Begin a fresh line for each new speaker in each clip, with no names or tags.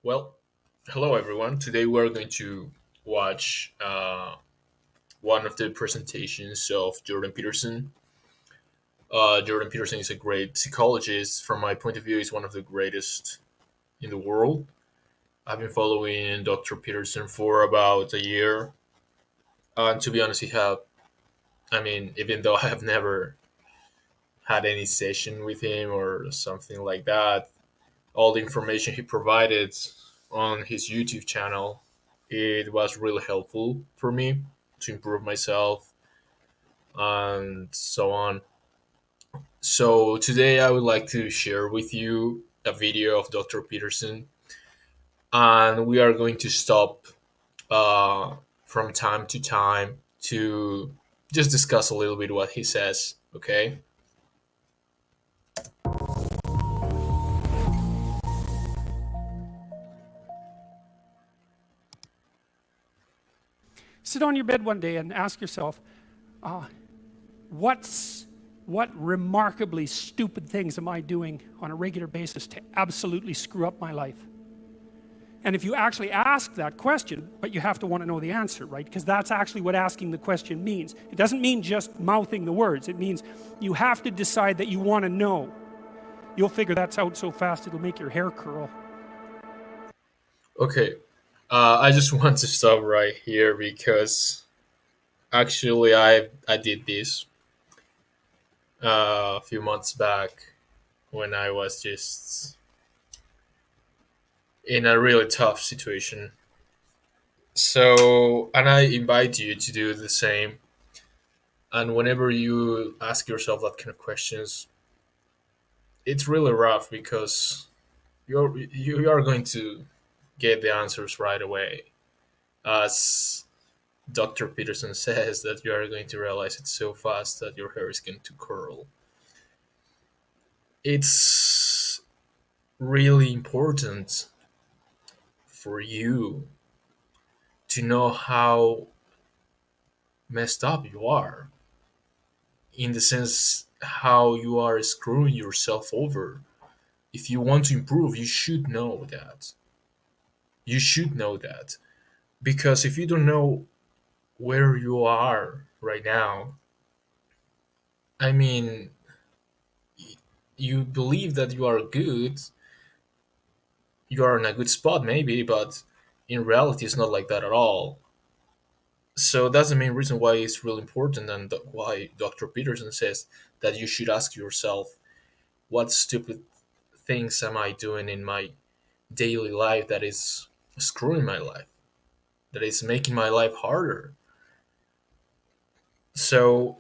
Well, hello everyone. Today we're going to watch one of the presentations of Jordan Peterson. Jordan Peterson is a great psychologist. From my point of view, he's one of the greatest in the world. I've been following Dr. Peterson for about a year. And to be honest, even though I have never had any session with him or something like that, all the information he provided on his YouTube channel, it was really helpful for me to improve myself and so on. So today I would like to share with you a video of Dr. Peterson, and we are going to stop from time to time to just discuss a little bit what he says. Okay.
Sit on your bed one day and ask yourself, what's what remarkably stupid things am I doing on a regular basis to absolutely screw up my life? And if you actually ask that question, but you have to want to know the answer, right? Because that's actually what asking the question means. It doesn't mean just mouthing the words. It means you have to decide that you want to know. You'll figure that's out so fast it'll make your hair curl.
Okay. I just want to stop right here because actually I did this a few months back when I was just in a really tough situation. So, and I invite you to do the same. And whenever you ask yourself that kind of questions, it's really rough because you are going to get the answers right away. As Dr. Peterson says, that you are going to realize it so fast that your hair is going to curl. It's really important for you to know how messed up you are, in the sense how you are screwing yourself over. If you want to improve, you should know that. You should know that. Because if you don't know where you are right now, I mean, you believe that you are good, you are in a good spot maybe, but in reality, it's not like that at all. So that's the main reason why it's really important, and why Dr. Peterson says that you should ask yourself, what stupid things am I doing in my daily life that is screwing my life, that is making my life harder? So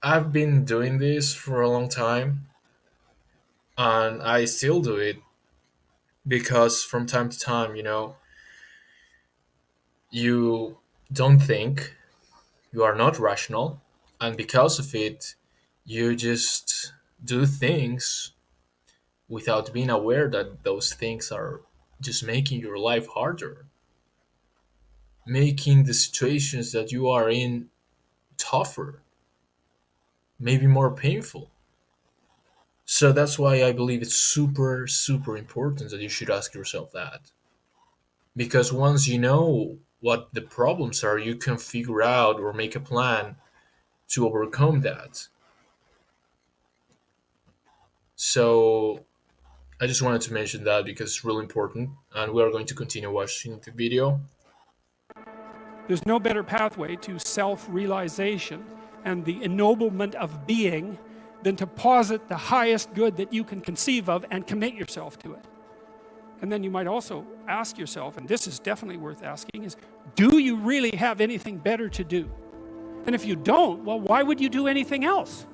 I've been doing this for a long time, and I still do it because from time to time, you don't think, you are not rational, and because of it, you just do things without being aware that those things are just making your life harder, making the situations that you are in tougher, maybe more painful. So that's why I believe it's super, super important that you should ask yourself that. Because once you know what the problems are, you can figure out or make a plan to overcome that. So I just wanted to mention that because it's really important, and we are going to continue watching the video.
There's no better pathway to self-realization and the ennoblement of being than to posit the highest good that you can conceive of and commit yourself to it. And then you might also ask yourself, and this is definitely worth asking, is do you really have anything better to do? And if you don't, well, why would you do anything else?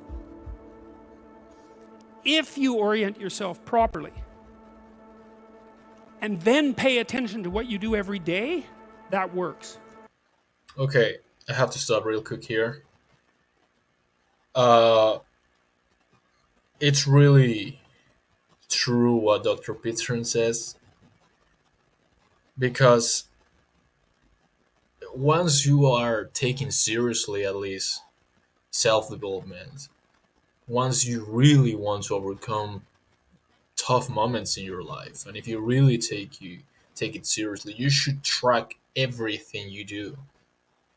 If you orient yourself properly and then pay attention to what you do every day, that works.
Okay, I have to stop real quick here. Uh, it's really true what Dr. Peterson says, because once you are taking seriously, at least, self development, once you really want to overcome tough moments in your life, and if you really take it seriously, you should track everything you do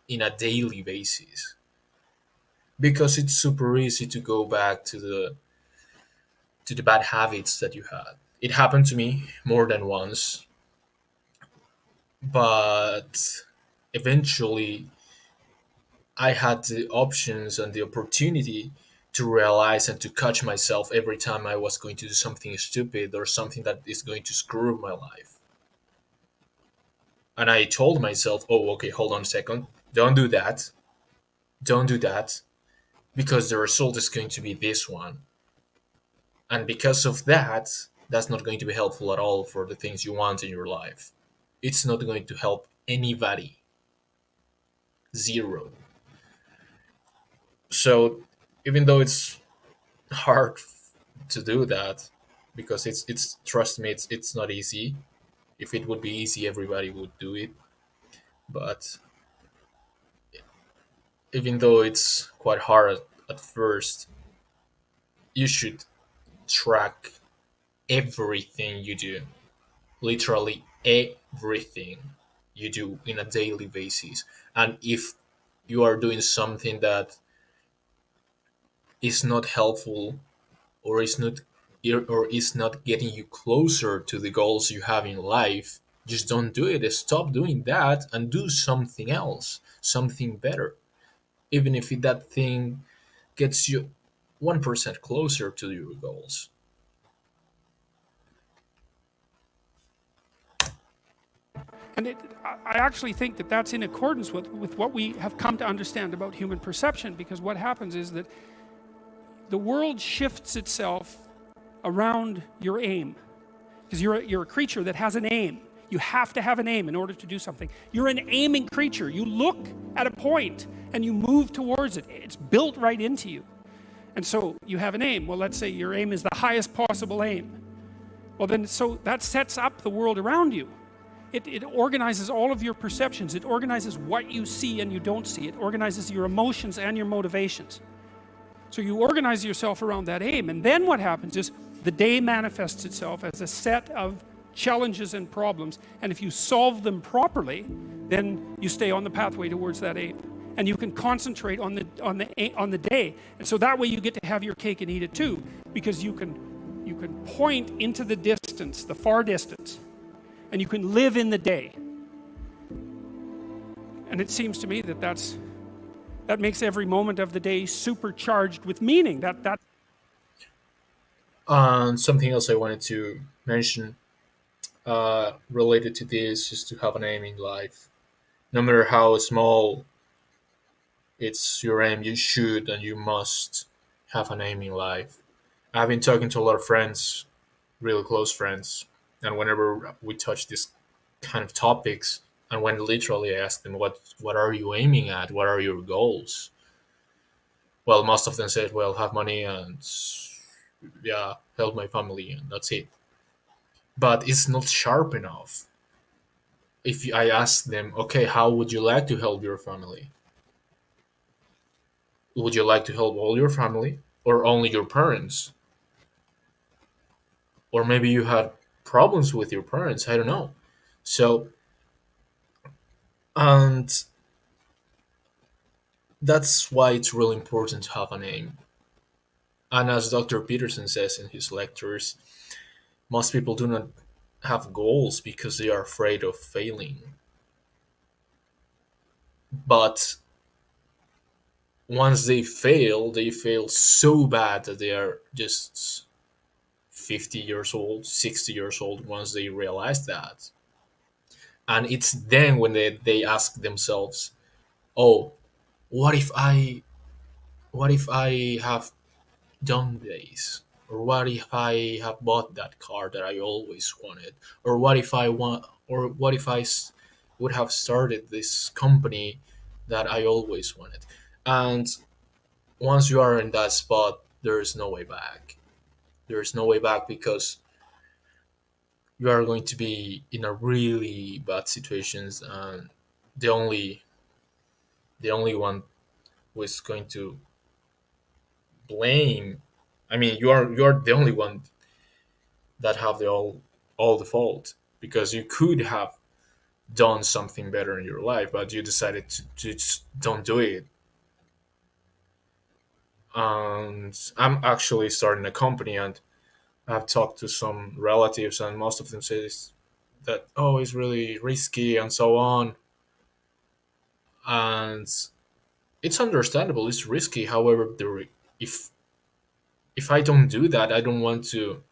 in a daily basis, because it's super easy to go back to the bad habits that you had. It happened to me more than once, but eventually I had the options and the opportunity to realize and to catch myself every time I was going to do something stupid or something that is going to screw up my life. And I told myself, oh, okay, hold on a second. Don't do that. Don't do that, because the result is going to be this one. And because of that, that's not going to be helpful at all for the things you want in your life. It's not going to help anybody. Zero. So even though it's hard to do that, because it's trust me, it's not easy. If it would be easy, everybody would do it. But even though it's quite hard at first, you should track everything you do, literally everything you do in a daily basis. And if you are doing something that is not helpful, or is not getting you closer to the goals you have in life, just don't do it. Stop doing that and do something else, something better, even if that thing gets you 1% closer to your goals.
And I actually think that that's in accordance with what we have come to understand about human perception, because what happens is that the world shifts itself around your aim. Because you're a creature that has an aim. You have to have an aim in order to do something. You're an aiming creature. You look at a point and you move towards it. It's built right into you. And so you have an aim. Well, let's say your aim is the highest possible aim. Well, then, so that sets up the world around you. It organizes all of your perceptions. It organizes what you see and you don't see. It organizes your emotions and your motivations. So you organize yourself around that aim. And then what happens is the day manifests itself as a set of challenges and problems. And if you solve them properly, then you stay on the pathway towards that aim. And you can concentrate on the day. And so that way you get to have your cake and eat it too. Because you can point into the distance, the far distance. And you can live in the day. And it seems to me that that makes every moment of the day supercharged with meaning. That
And something else I wanted to mention, related to this, is to have an aim in life. No matter how small it's your aim, you should and you must have an aim in life. I've been talking to a lot of friends, really close friends, and whenever we touch this kind of topics, and when literally I ask them, what are you aiming at? What are your goals? Well, most of them said, well, have money and, yeah, help my family, and that's it. But it's not sharp enough. If I ask them, okay, how would you like to help your family? Would you like to help all your family or only your parents? Or maybe you had problems with your parents, I don't know. So, and that's why it's really important to have a name. And as Dr. Peterson says in his lectures, most people do not have goals because they are afraid of failing. But once they fail so bad that they are just 50 years old, 60 years old once they realize that. And it's then when they ask themselves, oh, what if I have done this? Or what if I have bought that car that I always wanted? Or what if would have started this company that I always wanted? And once you are in that spot, there is no way back. There is no way back, because you are going to be in a really bad situations, and the only the only one who is going to blame, I mean, you are the only one that have all the fault, because you could have done something better in your life, but you decided to just don't do it. And I'm actually starting a company, and I've talked to some relatives, and most of them say that, oh, it's really risky and so on. And it's understandable, it's risky. However, if I don't do that, I don't want to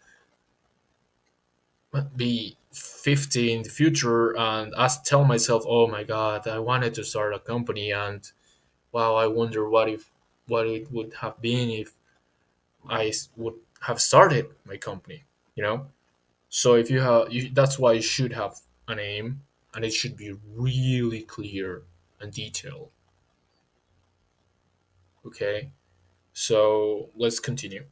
be 50 in the future and tell myself, oh my god, I wanted to start a company, and wow, I wonder what it would have been if would have started my company, you know. So if that's why you should have an aim, and it should be really clear and detailed. Okay, so let's continue.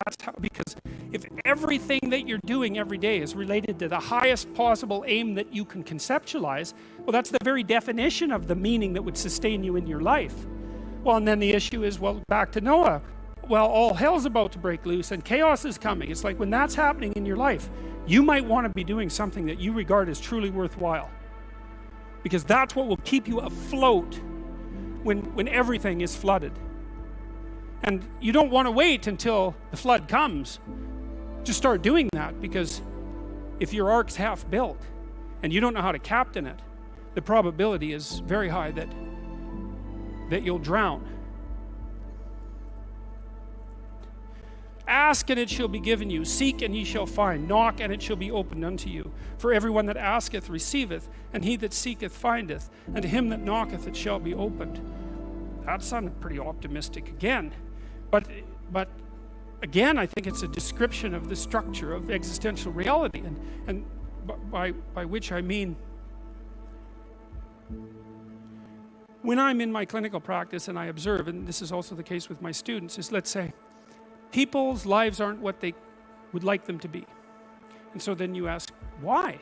That's how, because if everything that you're doing every day is related to the highest possible aim that you can conceptualize, well, that's the very definition of the meaning that would sustain you in your life. Well, and then the issue is, well, back to Noah. Well, all hell's about to break loose and chaos is coming. It's like when that's happening in your life, you might want to be doing something that you regard as truly worthwhile. Because that's what will keep you afloat when everything is flooded. And you don't want to wait until the flood comes. Just start doing that, because if your ark's half built and you don't know how to captain it, the probability is very high that you'll drown. Ask and it shall be given you. Seek and ye shall find. Knock and it shall be opened unto you. For everyone that asketh receiveth, and he that seeketh findeth, and to him that knocketh it shall be opened. That sounded pretty optimistic again. But again, I think it's a description of the structure of existential reality, and by which I mean, when I'm in my clinical practice and I observe, and this is also the case with my students, is, let's say people's lives aren't what they would like them to be. And so then you ask, why?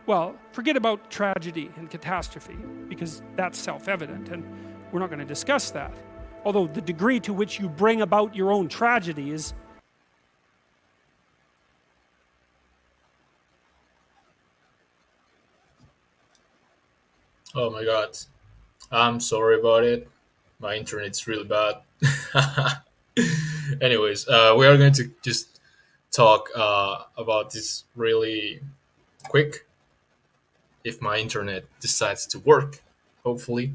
Well, forget about tragedy and catastrophe, because that's self-evident, and we're not going to discuss that. Although the degree to which you bring about your own tragedy is...
Oh my god, I'm sorry about it. My internet's really bad. Anyways, we are going to just talk about this really quick, if my internet decides to work, hopefully.